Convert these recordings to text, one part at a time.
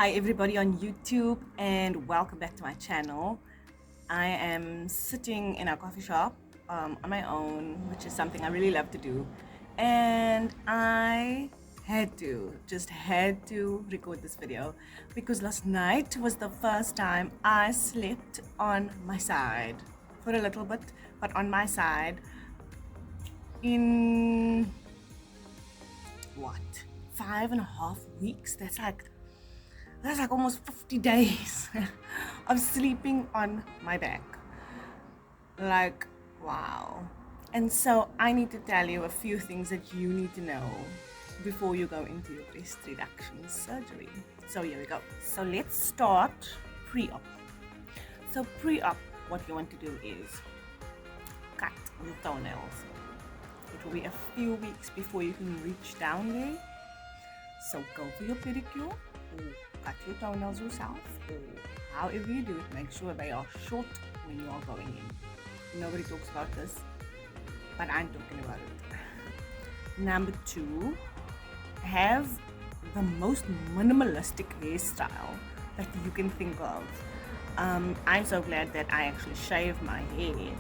Hi everybody on YouTube and welcome back to my channel. I am sitting in a coffee shop on my own, which is something I really love to do, and I just had to record this video because last night was the first time I slept on my side for a little bit, but on my side in what, 5.5 weeks. That's like almost 50 days of sleeping on my back. Like, wow. And so I need to tell you a few things that you need to know before you go into your breast reduction surgery. So here we go. So let's start pre-op. So pre-op, what you want to do is cut your toenails. It will be a few weeks before you can reach down there. So go for your pedicure, or cut your toenails yourself, or however you do it, make sure they are short when you are going in. Nobody talks about this, but I'm talking about it. Number 2, have the most minimalistic hairstyle that you can think of. I'm so glad that I actually shaved my hair,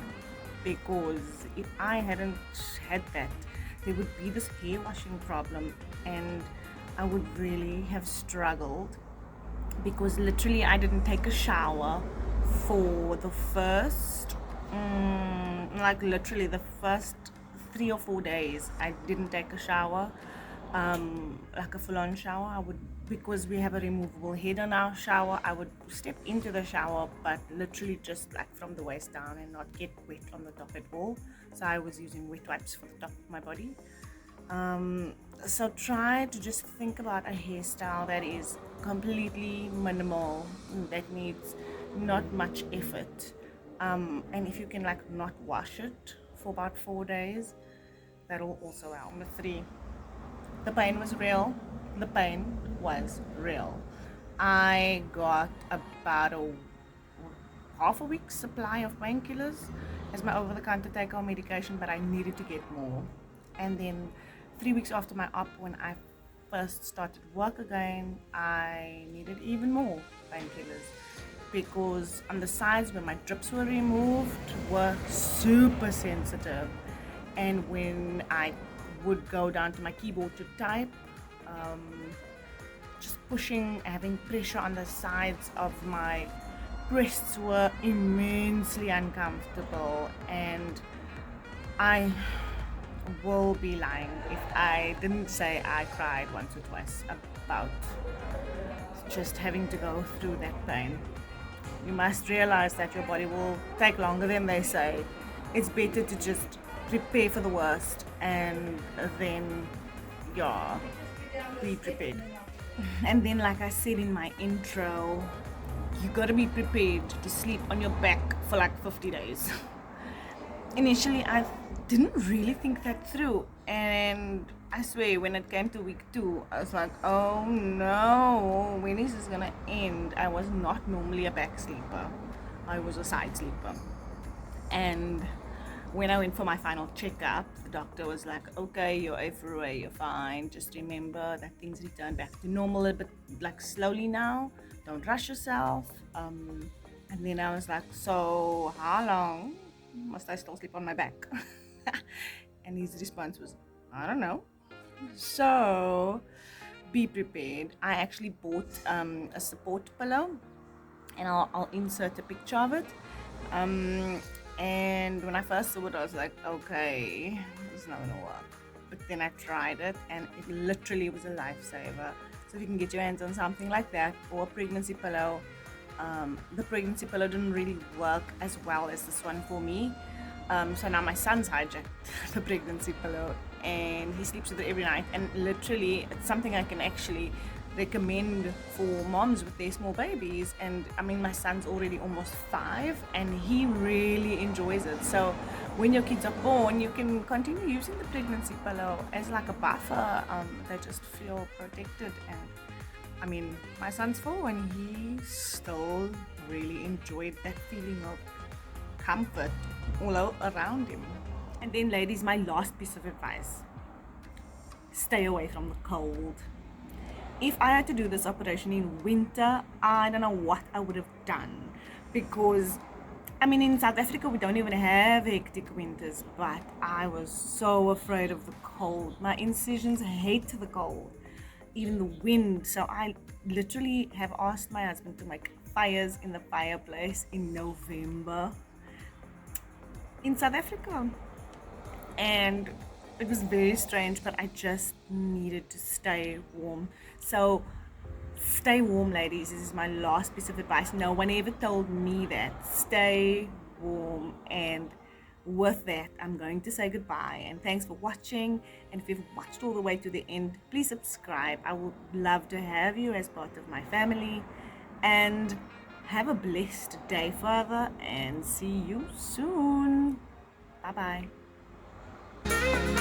because if I hadn't had that, there would be this hair washing problem and I would really have struggled, because literally I didn't take a shower for the first literally the first 3 or 4 days. I didn't take a shower, like a full-on shower. Because we have a removable head on our shower, I would step into the shower, but literally just like from the waist down and not get wet on the top at all. So I was using wet wipes for the top of my body. So try to just think about a hairstyle that is completely minimal, that needs not much effort, and if you can like not wash it for about 4 days, that'll also help. Number 3, the pain was real. The pain was real. I got about half a week's supply of painkillers as my over-the-counter take-home medication, but I needed to get more. And then 3 weeks after my op, when I first started work again, I needed even more painkillers, because on the sides where my drips were removed were super sensitive, and when I would go down to my keyboard to type, just pushing, having pressure on the sides of my breasts were immensely uncomfortable, and I will be lying if I didn't say I cried once or twice about just having to go through that pain. You must realize that your body will take longer than they say. It's better to just prepare for the worst and then be prepared. And then, like I said in my intro, you gotta be prepared to sleep on your back for like 50 days. Initially, I didn't really think that through, and I swear when it came to week 2, I was like, oh no, when is this gonna end? I was not normally a back sleeper, I was a side sleeper. And when I went for my final checkup, the doctor was like, okay, you're overweight, you're fine, just remember that things return back to normal a bit, like slowly now, don't rush yourself. And then I was like, so how long must I still sleep on my back? And his response was, I don't know. So be prepared. I actually bought a support pillow, and I'll insert a picture of it. And when I first saw it, I was like, okay, this is not gonna work. But then I tried it, and it literally was a lifesaver. So if you can get your hands on something like that, or a pregnancy pillow. The pregnancy pillow didn't really work as well as this one for me. So now my son's hijacked the pregnancy pillow, and he sleeps with it every night. And literally, it's something I can actually recommend for moms with their small babies. And I mean, my son's already almost 5, and he really enjoys it. So when your kids are born, you can continue using the pregnancy pillow as like a buffer. They just feel protected. And I mean, my son's 4, and he still really enjoyed that feeling of comfort all around him. And then, ladies, my last piece of advice: stay away from the cold. If I had to do this operation in winter, I don't know what I would have done, because I mean, in South Africa we don't even have hectic winters, but I was so afraid of the cold. My incisions hate the cold, even the wind. So I literally have asked my husband to make fires in the fireplace in November in South Africa. And it was very strange, but I just needed to stay warm. So stay warm, ladies. This is my last piece of advice. No one ever told me that. Stay warm. And with that, I'm going to say goodbye. And thanks for watching. And if you've watched all the way to the end, please subscribe. I would love to have you as part of my family. And have a blessed day further. And see you soon. Bye bye.